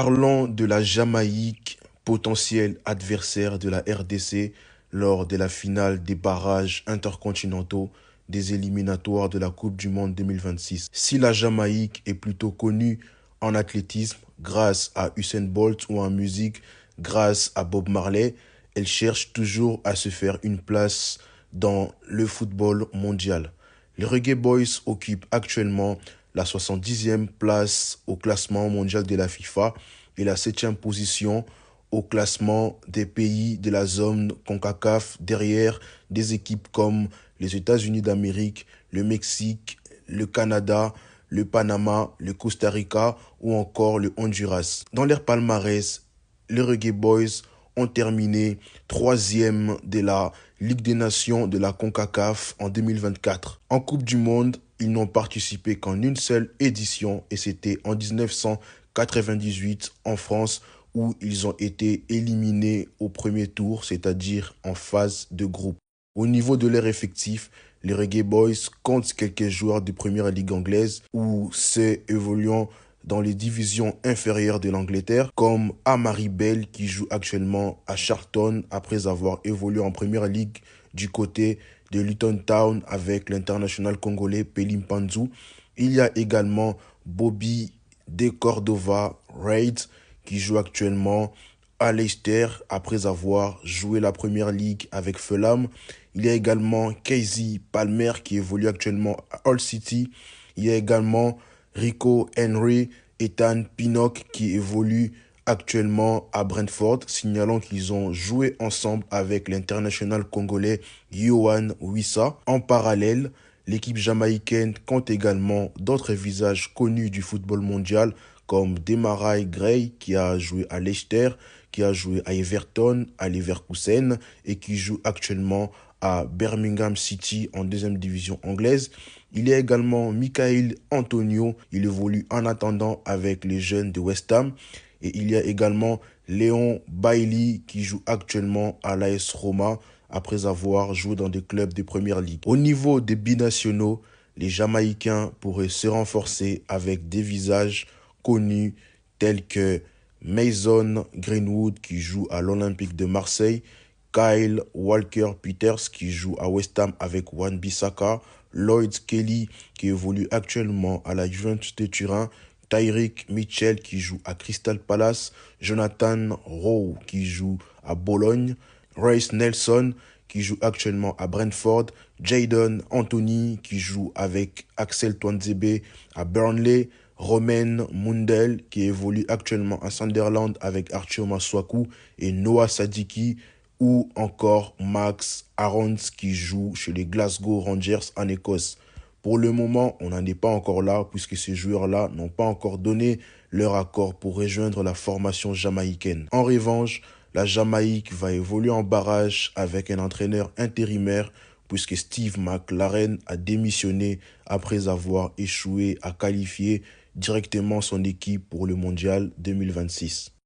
Parlons de la Jamaïque, potentiel adversaire de la RDC lors de la finale des barrages intercontinentaux des éliminatoires de la Coupe du Monde 2026. Si la Jamaïque est plutôt connue en athlétisme grâce à Usain Bolt ou en musique grâce à Bob Marley, elle cherche toujours à se faire une place dans le football mondial. Les Reggae Boys occupent actuellement la 70e place au classement mondial de la FIFA et la 7e position au classement des pays de la zone CONCACAF derrière des équipes comme les États-Unis d'Amérique, le Mexique, le Canada, le Panama, le Costa Rica ou encore le Honduras. Dans leur palmarès, les Reggae Boys ont terminé troisième de la Ligue des Nations de la CONCACAF en 2024. En Coupe du Monde, ils n'ont participé qu'en une seule édition et c'était en 1998 en France où ils ont été éliminés au premier tour, c'est-à-dire en phase de groupe. Au niveau de leur effectif, les Reggae Boys comptent quelques joueurs de première ligue anglaise ou ceux évoluant dans les divisions inférieures de l'Angleterre, comme Amari Bell qui joue actuellement à Charlton après avoir évolué en première ligue du côté de Luton Town avec l'international congolais Pelim Panzu. Il y a également Bobby De Cordova Reid qui joue actuellement à Leicester après avoir joué la première ligue avec Fulham. Il y a également Casey Palmer qui évolue actuellement à Hull City. Il y a également Rico Henry, Ethan Pinnock qui évolue actuellement à Brentford, signalant qu'ils ont joué ensemble avec l'international congolais Yohan Wissa. En parallèle, l'équipe jamaïcaine compte également d'autres visages connus du football mondial comme Demarai Gray qui a joué à Leicester, qui a joué à Everton, à Leverkusen et qui joue actuellement à Birmingham City en deuxième division anglaise. Il y a également Michael Antonio, il évolue en attendant avec les jeunes de West Ham. Et il y a également Léon Bailey qui joue actuellement à l'AS Roma après avoir joué dans des clubs de première ligue. Au niveau des binationaux, les Jamaïcains pourraient se renforcer avec des visages connus tels que Mason Greenwood qui joue à l'Olympique de Marseille, Kyle Walker-Peters qui joue à West Ham avec Wan-Bissaka, Lloyd Kelly qui évolue actuellement à la Juventus de Turin, Tyrick Mitchell qui joue à Crystal Palace, Jonathan Rowe qui joue à Bologne, Reiss Nelson qui joue actuellement à Brentford, Jadon Anthony qui joue avec Axel Tuanzebe à Burnley, Romain Mundel qui évolue actuellement à Sunderland avec Archie Masuaku et Noah Sadiki ou encore Max Aarons qui joue chez les Glasgow Rangers en Écosse. Pour le moment, on n'en est pas encore là puisque ces joueurs-là n'ont pas encore donné leur accord pour rejoindre la formation jamaïcaine. En revanche, la Jamaïque va évoluer en barrage avec un entraîneur intérimaire puisque Steve McLaren a démissionné après avoir échoué à qualifier directement son équipe pour le mondial 2026.